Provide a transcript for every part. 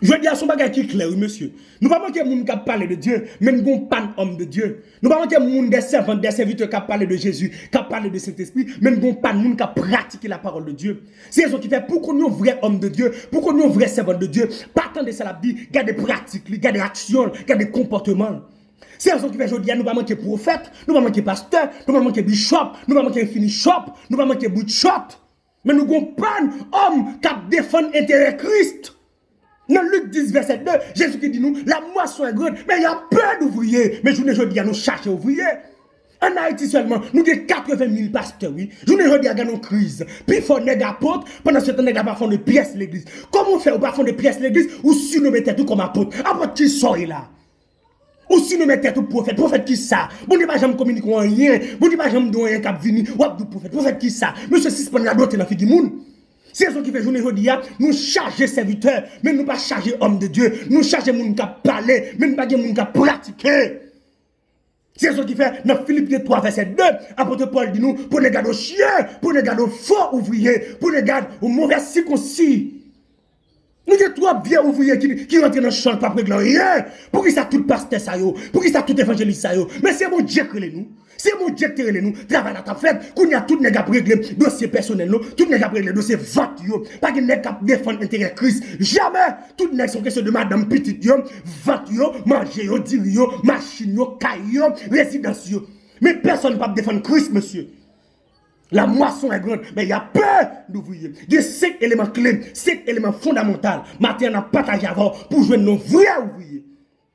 Je dis à son bagage qui est clair, oui, monsieur. Nous ne pas manquer de monde qui parle de Dieu, mais nous n'avons pas d'homme de Dieu. Nous ne pas manquer de monde des servants, des serviteurs qui parlent de Jésus, qui parlent de Saint-Esprit, mais nous n'avons pas de monde qui pratique la parole de Dieu. C'est ce qui fait pour qu'on ait un vrai homme de Dieu, pour qu'on ait un vrai servant de Dieu, pas tant de ça la vie, il y a des pratiques, il y a des actions, il y a des comportements. C'est ce qui fait aujourd'hui, nous ne pas manquer prophète, nous ne pas manquer pasteur, nous ne pas manquer bishop, nous ne pas manquer fini shop, nous ne pas manquer bout shop. Mais nous n'avons pas d'homme qui défend l'intérêt Christ. Dans Luc 10, verset 2, Jésus qui dit nous, la moisson est grande, mais il y a peu d'ouvriers. Mais je ne dis à nous chercher ouvriers. En Haïti seulement, nous avons 80 000 pasteurs, oui. Je ne dis à nous crise. Puis il faut nègre apôtre, pendant ce temps, nègre pas fond de pièces l'église. Comment on fait, ou pas fond de pièces l'église, ou si nous mettons tout comme apôtre. Apôtre qui sort là? Ou si nous mettons tout prophète, prophète qui ça? Bon, ne pas jamais communiquer rien. Bon, ne pas jamais donner rien cap vini, ou du prophète, prophète qui ça? Monsieur Sispon la dote dans figi moun. C'est ce qui fait journée aujourd'hui, nous charger serviteurs, mais nous pas charger hommes de Dieu. Nous charger moun qui parler, mais nous pas moun qui pratiquer. C'est ce qui fait dans Philippiens 3, verset 2, apôtre Paul dit nous, pour les garder aux chiens, pour les garder aux faux ouvriers, pour les garder aux mauvais circoncis. Nous avons trois vieux ouvriers qui rentrent dans le champ, pas régler rien. Pour qui ça tout pasteur ça yo, pour qui ça tout évangéliste ça yo. Mais c'est mon Dieu qui nous. C'est mon Dieu qui nous. Travail à ta fête, qu'on y a tout nèg à régler dossier personnel nous, tout nèg à régler dossier vote yo. Pas que nèg à défendre intérêt Christ. Jamais tout nèg sont question de madame petite yo, vote yo, manger yo, dire yo, machine yo, caille yo, résidence yo. Mais personne ne peut défendre Christ, monsieur. La moisson est grande, mais il y a peu d'ouvriers. Il y a 5 éléments clés, 5 éléments fondamentaux. Maintenant, on a partagé avant pour jouer nos vrais ouvriers.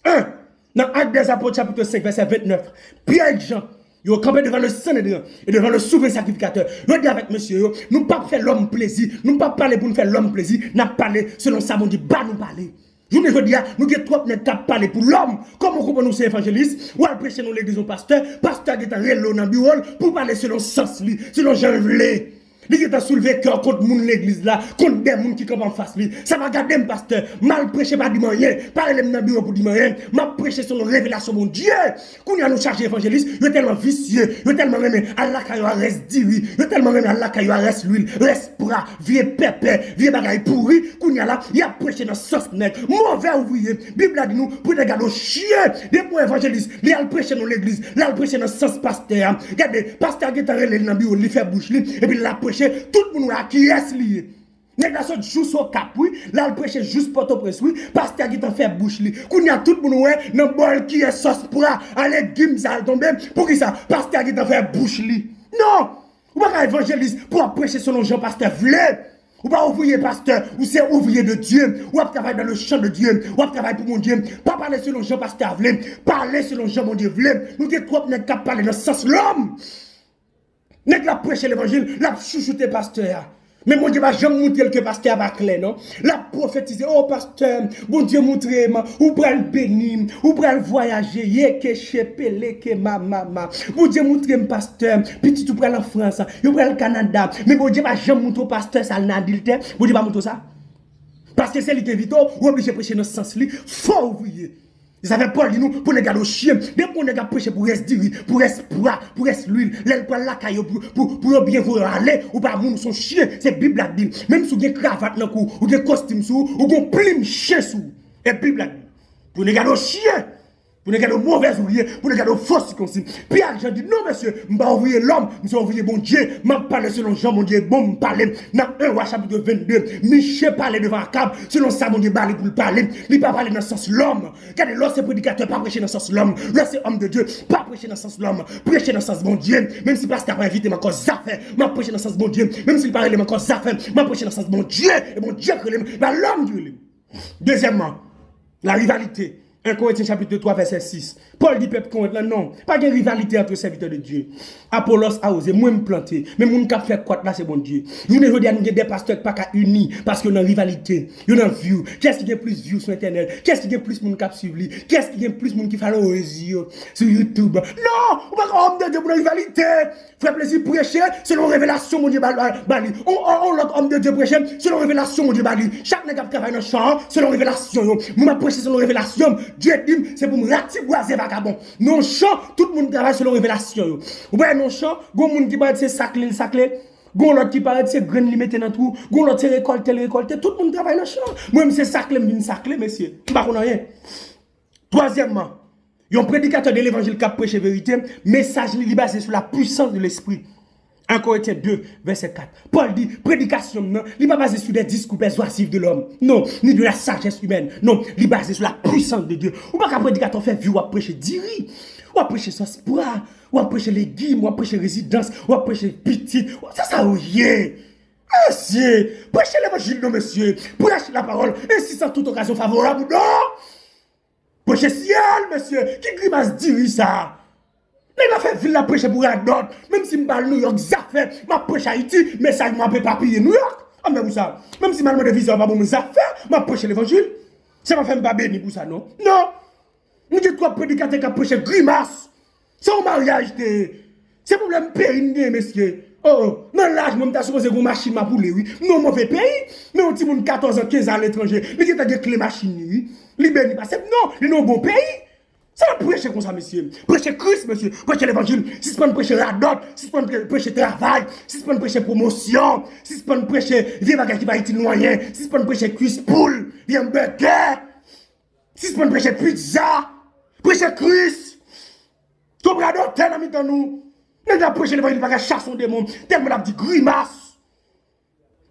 1. Dans Actes des Apôtres, chapitre 5, verset 29. Pierre et Jean, ils ont campé devant le Sanhédrin et devant le souverain sacrificateur. Nous disons avec monsieur, nous ne pas faire l'homme plaisir, nous ne pas parler pour nous faire l'homme plaisir, nous parler selon ça, on dit, bah nous parler. Je ne veux dire, nous avons trop de parler pour l'homme. Comment on nous c'est évangéliste, ou à prêcher dans l'église au pasteur qui est en rélo dans le bureau pour parler selon sens, selon Jean Vlé. Il est soulevé cœur contre l'église là, contre des gens qui campent en face. Ça va garder un pasteur, mal prêché pas dire rien, parler dans le bureau pour dire rien, mal prêché sur la révélation de mon Dieu. Quand on a nous chargé évangéliste, il est tellement vicieux, il est tellement même Allah qui reste diri, il est tellement même Allah qui reste l'huile, reste bras, vieux pépé, vieux bagaille pourri, qu'on y a là, il a prêché dans sens net, mauvais ouvrier. Bible a dit nous, pour les gars de chien, des points évangélistes, il a prêché dans l'église, il a prêché dans sens pasteur. Regardez, pasteur qui est en relais dans le bureau, il fait bouche, et puis il a prêché. Tout le monde a qui est lié. Nèg la sort juste au cap oui, là le prêcher juste Port-au-Prince oui, pasteur qui t'en fait bouche li. Qu'on y a tout le monde ouais, dans bol qui est sauce pour aller gimza tomber. Pour qui ça? Pasteur qui t'en fait bouche li. Non, ou pas évangéliste pour prêcher selon Jean pasteur vle. Ou pas ouvrier pasteur, ou c'est ouvrier de Dieu, ou à travailler dans le champ de Dieu, ou à travailler pour mon Dieu, pas parler selon Jean pasteur vle, parler selon Jean mon Dieu vle. Nous t'es trop nèg cap parler dans sens l'homme. Nèg la prêcher l'évangile, la chouchouter pasteur. Mais mon Dieu va jamais montrer que pasteur va clair, non? La prophétiser, oh pasteur, bon Dieu montrez-moi, ou pral béni, ou pral voyager, yeke chepele ke mama. Bon Dieu montrez-moi pasteur, petit ou pral en France, ou pral Canada. Mais bon Dieu va jamais montrer pasteur ça l'adultère. Bon Dieu va montrer ça. Parce que c'est lui qui est vite, ou obligé de prêcher dans ce sens-là, faut ouvrier. Ils avaient Paul dit nous pour les gars de chien, dès qu'on a prêché pour rester diri, pour rester bras, pour rester l'huile, l'aile pour la caille pour bien vous aller ou pas moun son chien, c'est Bible a dit. Même si vous avez cravate dans cou, ou des costumes sous, ou des plume chien sous. Et Bible a dit. Pour les gars de chien, pour les gars de mauvais ouvriers, pour les gars de faux circoncis. Pierre Jean dit non monsieur, je vais ouvrier l'homme, je vais ouvrier bon Dieu, je vais parler selon Jean mon Dieu, bon me parler. Dans 1 roi chapitre 22, Michel parlait devant Akab, selon ça mon Dieu parler pour le parler. Il pas parler dans le sens l'homme. Regardez, lorsque c'est prédicateur, pas prêcher dans le sens l'homme. Lorsque c'est homme de Dieu, pas prêcher dans le sens l'homme. Prêcher dans le sens bon Dieu. Même si pasteur pas invité, ma cause affaire, m'a prêcher dans le sens bon Dieu. Même s'il parle ma cause affaire, m'a prêcher dans le sens bon Dieu. Et bon Dieu que l'homme Dieu. Deuxièmement, la rivalité. 1 Corinthiens chapitre 3 verset 6. Paul dit peuple contre là non, pas de rivalité entre serviteurs de Dieu. Apollos a osé moi me planter, mais mon cap fait quoi là c'est bon Dieu. Vous ne dis à nous des pasteurs pas qu'à unis parce que dans rivalité, il y a view. Qu'est-ce qui a plus view sur internet? Qu'est-ce qui a plus mon cap suivre? Qu'est-ce qui a plus mon qui follow sur YouTube? Non, on pas homme de Dieu pour la rivalité. Frère plaisir prêcher selon révélation mon Dieu bali. On l'autre homme de Dieu prêcher selon révélation mon Dieu bali. Chaque nèg travaille dans champ selon révélation. Moi prêcher selon révélation. Dieu dit c'est pour me ratiboiser vagabond. Non champ tout le monde travaille selon révélation. Ou bien non champ, gon monde qui va c'est saclé. Gon l'autre qui paraît c'est grain li mette dans tout, gon l'autre c'est récolter, tout le monde travaille dans le champ. Moi c'est saclé, me saclé messieurs. Tu pas rien. Troisièmement, un prédicateur de l'évangile qui prêche vérité, message li basé sur la puissance de l'esprit. 1 Corinthiens 2, verset 4. Paul dit, prédication, non, il n'est pas basé sur des discours persuasifs de l'homme. Non, ni de la sagesse humaine. Non, il est basé sur la puissance de Dieu. Ou pas qu'un prédicateur fait vivre ou prêcher diri, ou prêcher sauce bras, ou prêcher légumes, ou prêcher résidence, ou prêcher petit. Ça, oui. Monsieur, prêchez l'évangile, non, monsieur. Prêchez la parole, ainsi sans toute occasion favorable, non. Prêchez ciel, monsieur. Qui grimace diri ça? Mais il a fait ville la prêche pour un autre. Même si je parle New York, ça fait. Ma prêche Haïti, mais ça m'a pas papier New York. Ah, mais où ça? Même si je de visa, pas pour mes affaires, ma prêche l'évangile. Ça m'a fait pas béni pour ça, non? Non. Nous avons trois prédicateurs qui prêchent grimace. C'est un mariage. C'est un problème pérenne, messieurs. Oh, non, là, je me suis supposé que machine m'a poulé, oui. Non, mauvais pays. Mais on dit 14 ans, 15 ans à l'étranger. Mais il y a des clés machines, oui. Libérer, parce que non, il est un bon pays. Ça va prêcher comme ça, monsieur. Prêcher Christ, monsieur. Prêcher l'évangile. Si c'est pas prêcher la dot, si c'est pas prêcher travail, si c'est pas prêcher promotion, si c'est pas prêcher vieux bagages qui va être noyen, si c'est pas prêcher cuisse poule, vieux burger, si c'est pas prêcher pizza, prêcher Christ. Tout le monde a dans mi-temps nous. Nous avons prêché l'évangile par chasser des démon. Tellement on a dit grimace.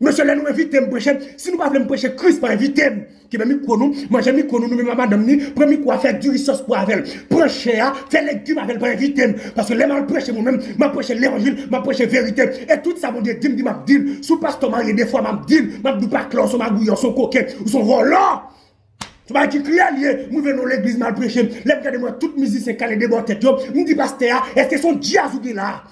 Monsieur, là, nous invitons à prêcher. Si nous ne voulons pas prêcher Christ, pas inviter. Qui m'a mis quoi nous? Moi, j'ai mis quoi nous, nous, madame, ni. Premier quoi faire du sauce pour avec. Prêcher, faire légumes avec, pas inviter. Parce que les mal prêcher moi-même, m'a prêché l'évangile, m'a prêché vérité. Et tout ça, mon Dieu, dit, m'a dit, sous pasteur Marie, des fois, m'a dit, m'a dit, pas clore, son magouillon, son coquin, ou son volant. Tu vas qui crie allié, nous venons l'église mal prêcher. Là, regardez-moi, toute musique, c'est calé des bords tête. Nous dit, pasteur, est-ce que son jazz ou là?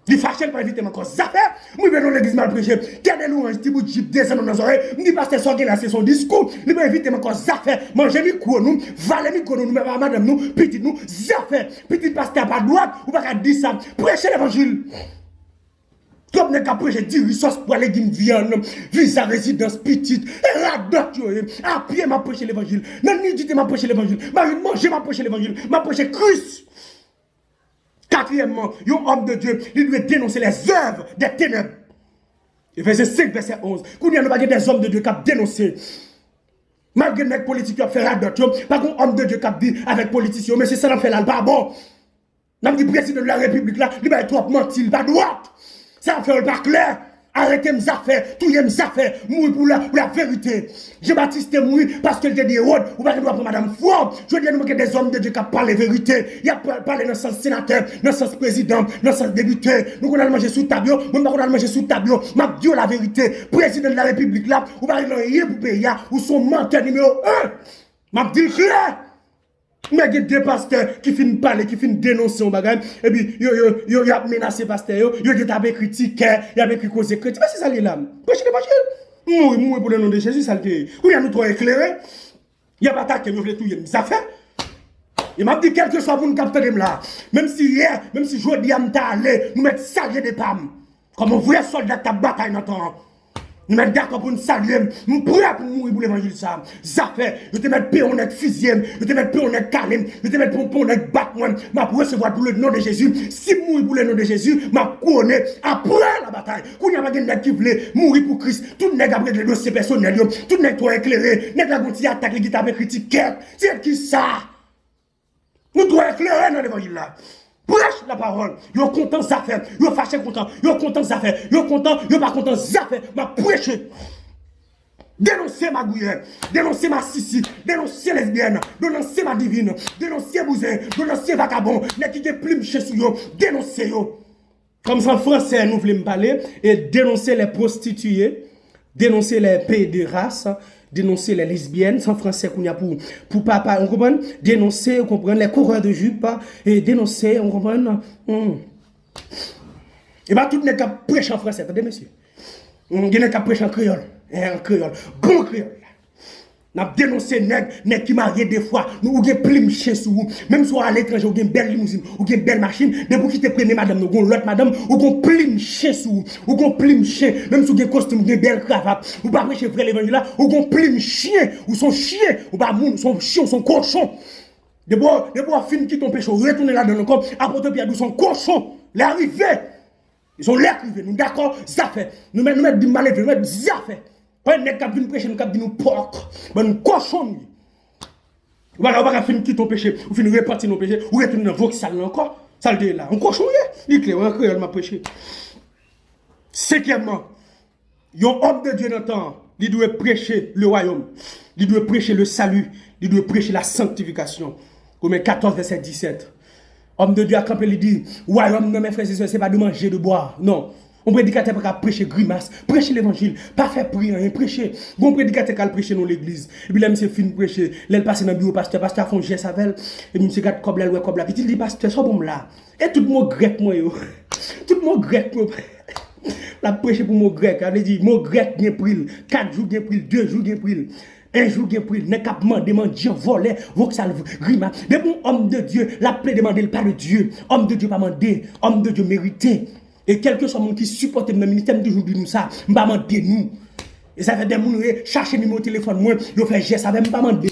Il fâche pas éviter encore ça fait. Moi venons l'église mal prêcher. Regardez-nous un petit bout de jeep descend dans nos oreilles. Me dit pasteur soit là c'est son discours. Il va éviter encore ça fait. Manger micro nous, valer micro nous, madame nous, petit nous, ça fait. Petit pasteur pas droite ou pas dire ça. Prêcher l'évangile. Comme n'est qu'à prêcher 10 ressources pour aller d'une viande, visa résidence petite, et la docteur, à pied m'a prêché l'évangile. Dans l'unité m'a prêché l'évangile. Manger m'a prêché l'évangile. M'a prêché Christ. Quatrièmement, un homme de Dieu, il doit dénoncer les œuvres des ténèbres. Et verset 5, verset 11. Quand il y a des hommes de Dieu qui ont dénoncé, malgré les politiques qui ont fait la dot, pas un homme de Dieu qui a dit avec politiciens, mais c'est ça qu'on fait là, pas bon. Nous avons dit président de la République là, il va être trop menti, pas droit. Ça fait pas clair. Arrêtez mes affaires, tout mes affaires, mourir pour la vérité. Jean-Baptiste est mort parce qu'il était des rods, ou pas qu'il doit pour Madame Ford. Je dis à nous que des hommes de Dieu qui parlent la vérité. Il y a parlé dans le sens sénateur, dans le sens président, dans le sens député. Nous qu'on a mangé sous tableau, nous qu'on a mangé sous tableau. M'a dit la vérité. Président de la République là, ou pas qu'il rien pour payer, ou son menteur numéro 1. M'a dit rien. Mais il y a des pasteurs qui finissent parler, qui finissent dénoncer un bagage, et puis ils ont menacé pasteur, ils ont critiqué, ils ont écrit cause chrétien. Mais c'est ça les lames. Prêchez l'évangile. Mourir pour le nom de Jésus, ça le dit. Où il y a nous trop éclairés, il y a pas d'attaque, nous voulons tout y ça fait. Il m'a dit quelque chose pour nous capter là. Même si hier, même si je dis à nous allé, nous mettre saluer des pommes. Comme un vrai soldat qui a bataille dans ton. Nous mettons d'accord pour nous saluer, nous prêts pour mourir pour l'évangile ça. Ça fait, nous te mettons péonnette fusième, nous te mettons péonnette calme, nous te mettons péonnette battement, ma pour recevoir pour le nom de Jésus. Si mourir pour le nom de Jésus, ma couronne après la bataille. Quand il y a des qui voulaient mourir pour Christ, tout le monde après les dossiers personnels, tout le monde trop éclairé, n'est pas qui attaque qui t'a critiqué. C'est qui ça? Nous devons éclairer dans l'évangile là. Prêche la parole. Yo content ça fait. Yo fâché content. Yo content ça fait. Yo content, yo pas content ça fait. Ma prêcher. Dénoncer ma gouillère. Dénoncer ma sissi. Dénoncer lesbienne. Dénoncer ma divine. Dénoncer bousin. Dénoncer vagabond. N'est qui plume chez sous yo. Dénoncer yo. Comme ça en français nous voulons parler et dénoncer les prostituées, dénoncer les pédérastes, dénoncer les lesbiennes, c'est en français qu'on y a pour papa, on comprend? Dénoncer, on comprend, les coureurs de jupe, et dénoncer, on comprend? Et bien, tout le monde qui prêche en français, attendez, monsieur. Il y a qui prêche en créole, bon créole. Nous avons dénoncé les qui marient des fois. Nous avons plim chez nous. Même si à l'étranger, vous avez une belle limousine, vous avez une belle machine. Dès que vous quittez madame, nous avons l'autre madame, vous avez plim chez nous. Vous avez plim chien. Même si vous avez un costume, vous avez une belle cravate. Vous n'avez pas prêché vrai l'évangile là. Vous avez plim chien. Ou son chien. Ou pas moun, son chien, son cochon. De bois fin qui ton péché, retournez là dans le corps. Apportez bien son cochon. L'arrivée. Ils sont là qui nous d'accord, ça fait. Nous mettons du mal, nous mettons ça fait. Pas une cap d'une prêcher, nous cap nous porc, nous cochon. On va finir quitter nos péchés, ou finir repartir nos péchés, ou retourner dans le voxal encore. Ça le dit là. On cochon, il est clair, on va m'a prêché. Cinquièmement, un homme de Dieu dans le temps, il doit prêcher le royaume, il doit prêcher le salut, il doit prêcher la sanctification. Romains 14, verset 17. Homme de Dieu a campé, il dit, royaume, non, mes frères et sœurs, c'est pas de manger, de boire. Non. On prédicateur pas prêcher grimace, prêcher l'évangile, pas faire prier, rien prêcher. Bon prédicateur qui prêcher dans l'église. Et puis là, monsieur fin prêcher, là, il passe dans le bureau pasteur, pasteur font geste avec elle. Et monsieur garde comme là, comme là. Puis il dit, pasteur, ça bon là. Et tout le monde grec, moi, yo. Tout le monde grec, moi. La prêcher pour mon grec, elle dit, mon grec, bien pris, 4 jours, bien pris, 2 jours, bien pris. Un jour, il pris, n'est qu'à demander, voler, voxal, grima. De bon homme de Dieu, la plaie demander pas de Dieu. Homme de Dieu pas demander, homme de Dieu mérité. Et quel que soit le monde qui supporte le ministère, toujours dit nous ça, je ne vais pas demander nous. Et ça fait des gens qui cherchent le numéro de téléphone, moi, ils font geste, ça ne va pas demander.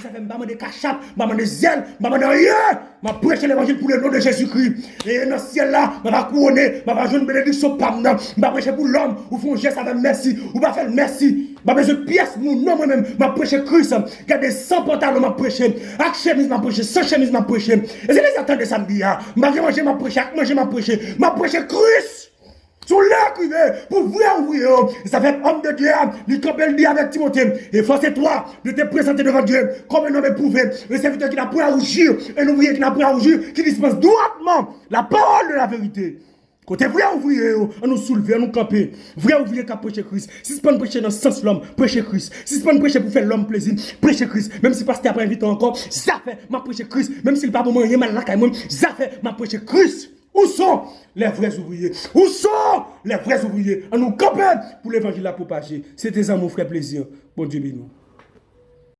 Ça fait pas demander cachap, pas demander zèle, pas demander rien. Je prêche l'évangile pour le nom de Jésus-Christ. Et dans ce ciel-là, je vais couronner, je vais jouer une bénédiction par nous. Je vais prêcher pour l'homme, ou font geste avec merci, ou va faire merci. Je vais prêcher pièce, non moi-même, je vais prêcher Christ. Regardez, sans pantalon, je vais prêcher. Avec chemise, je vais prêcher, sans chemise, je vais prêcher. Et c'est les attentes de samedi, je vais manger, je vais prêcher, avec manger, je vais prêcher. Je vais prêcher Christ. Sur l'air privé, pour vrai ouvrir, ça fait homme de Dieu, il campait dit avec Timothée, et force-toi de te présenter devant Dieu comme un homme éprouvé, un serviteur qui n'a point à rougir, un ouvrier qui n'a point à rougir, qui dispense droitement la parole de la vérité. Quand tu es vrai ouvrier, on nous soulever, on nous camper, vrai ouvrier qui a prêché Christ. Si ce n'est pas prêcher dans le sens de l'homme, prêcher Christ. Si ce n'est pas prêcher pour faire l'homme plaisir, prêcher Christ. Même si pasteur après invité encore, ça fait, m'a prêché Christ. Même si le pas pour moi, il y a mal là, ça fait, m'a prêché Christ. Où sont les vrais ouvriers? Où sont les vrais ouvriers? On nous campe pour l'évangile à propager. C'était ça mon frère plaisir. Bon Dieu béni.